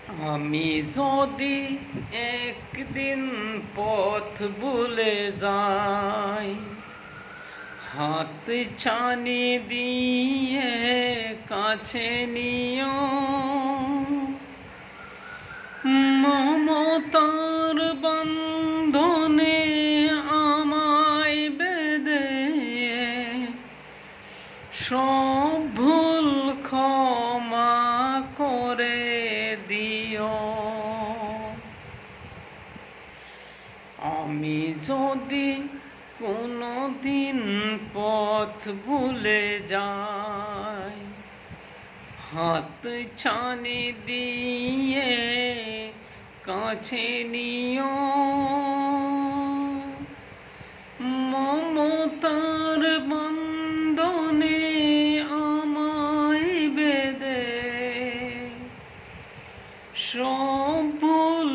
আমি যদি একদিন পথ ভুলে যাই, হাত ছানি দিয়ে কাছে নিও, মমতার বন্ধনে আমায় বেঁধে সব ভুল ক্ষমা করে দিও। আমি যদি কোনোদিন পথ ভুলে যাই, হাত ছানি দিয়ে কাছে নিও, মমতার বন্ধনে আমায় বেঁধে সব ভুল